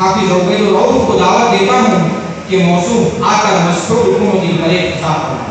حافظ عبید الرؤف کو دعوت دیتا ہوں کہ موصوف آ کر مشہور حکومتی کرے خطاب کریں۔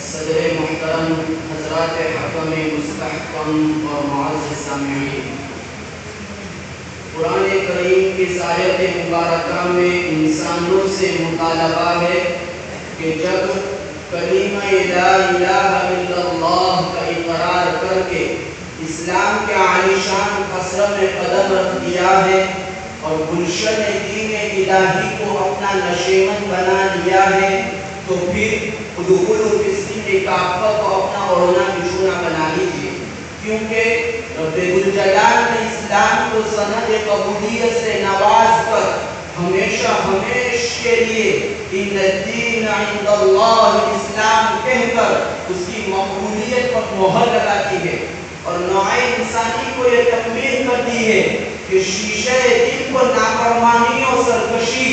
صدر محترم، حضرات حکم مستحکم اور معزز سامعین، قرآن کریم کی اس آیت مبارکہ میں انسانوں سے مطالبہ ہے کہ جب کلمہ لا الہ الا اللہ کا اقرار کر کے اسلام کے عالیشان قصر میں قدم رکھ دیا ہے اور گلشن دین الہی کو اپنا نشیمن بنا لیا ہے، تو پھر ادخلوا فی السلم کافہ کو اپنا اوڑھنا بچھونا بنا لیجیے، کیونکہ رب ذوالجلال نے اسلام کو سند قبولیت سے نواز کر ہمیشہ ہمیشہ کے لیے ان الدین عند اللہ اسلام کہہ کر اس کی مقبولیت پر مہر لگا دی ہے، اور نوع انسانی کو یہ تکمیل کر دی ہے کہ شیشہ دل کو نافرمانی اور سرکشی،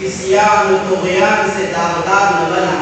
عصیان و طغیان سے داغدار نہ بنا۔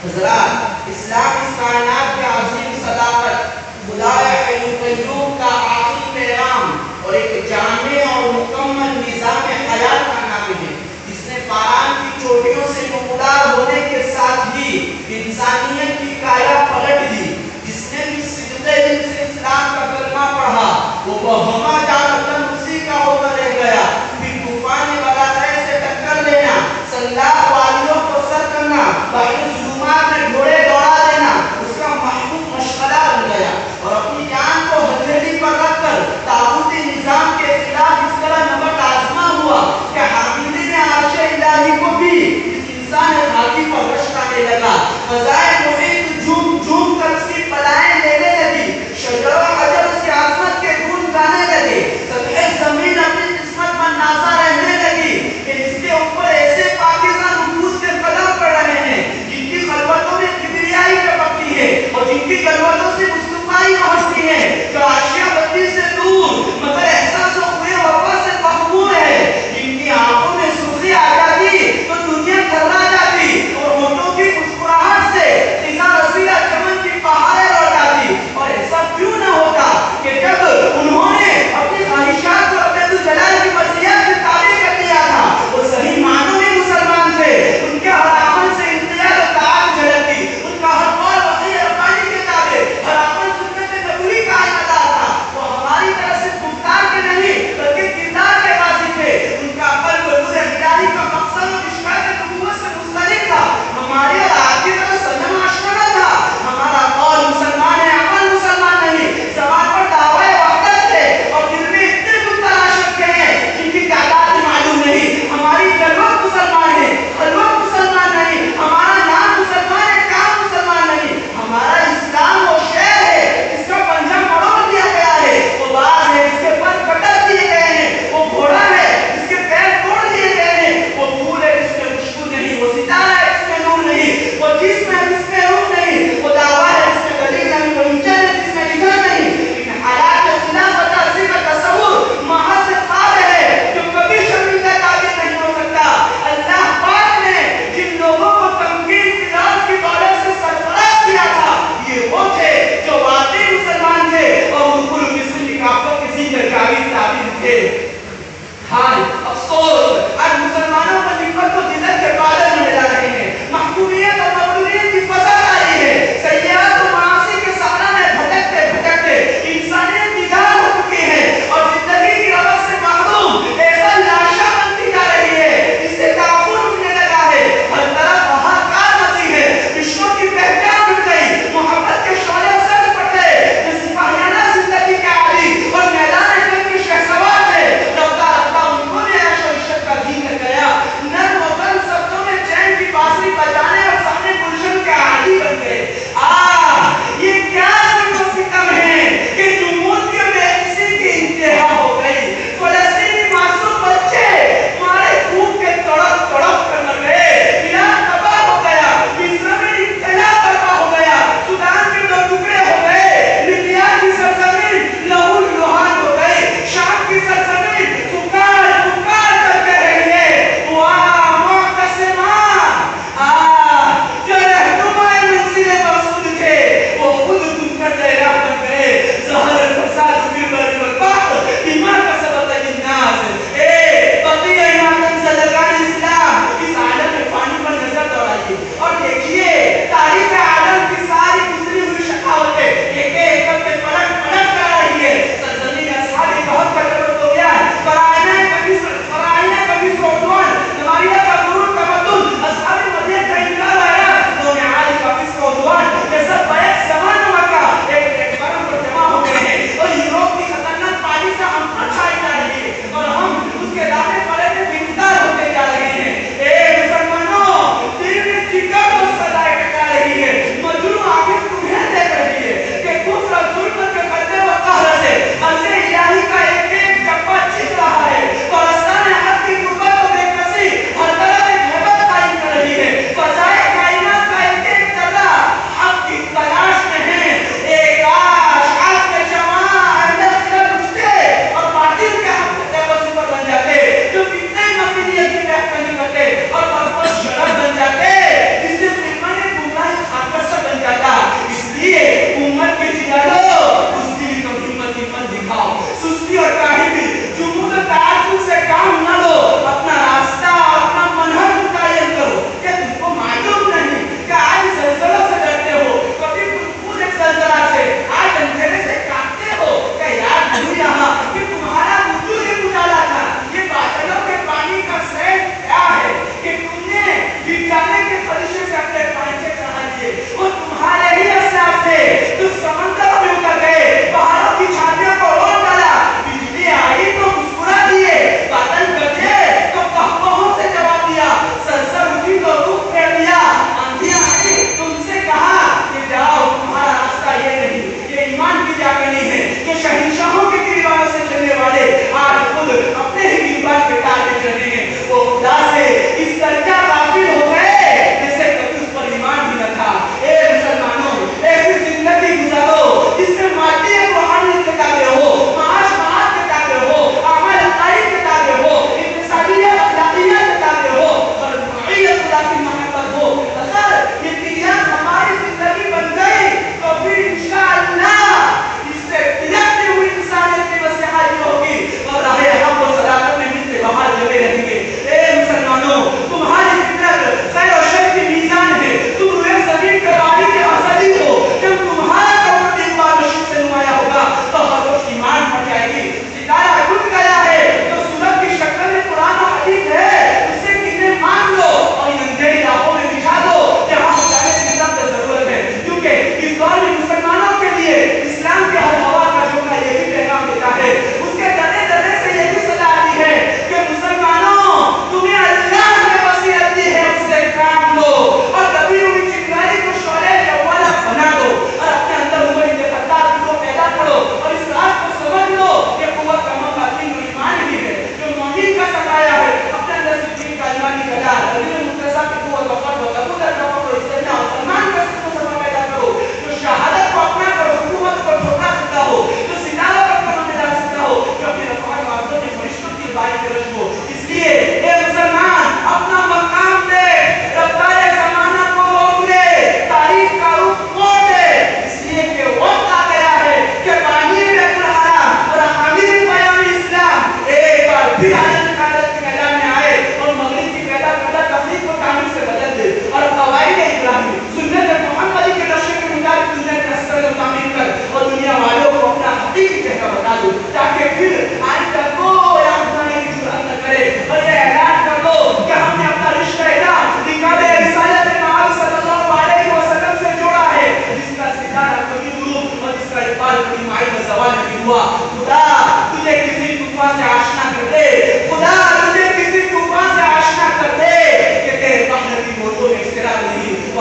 حضرات، اسلام اس کائنات کے عظیم صداقت، خدا حی قیوم کا آخری پیغام اور ایک جامع اور مکمل نظام حیات کا نام ہے، جس نے پاران کی چوٹیوں سے نمودار ہونے کے ساتھ ہی انسانیت کی کایا پلٹ دی۔ جس نے بھی صدقے دل سے اسلام کا کلمہ پڑھا وہ بہما جان اسی کا ہو کر رہ گیا، پھر طوفان بلاخرے سے ٹکر لینا، سلاح والیوں کو سر کرنا، بحر ظلمات میں گھوڑے دوڑا دینا اس کا محبوب مشغلہ بن گیا، اور اپنی جان کو ہتھیلی پر رکھ کر طاغوتی نظام کے خلاف اس طرح نمٹ آزما ہوا کہ حاملین عرش الہی کو بھی اس انسان خاکی پر رشک آنے لگا۔ فضائے محیط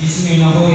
جس میں نہ ہو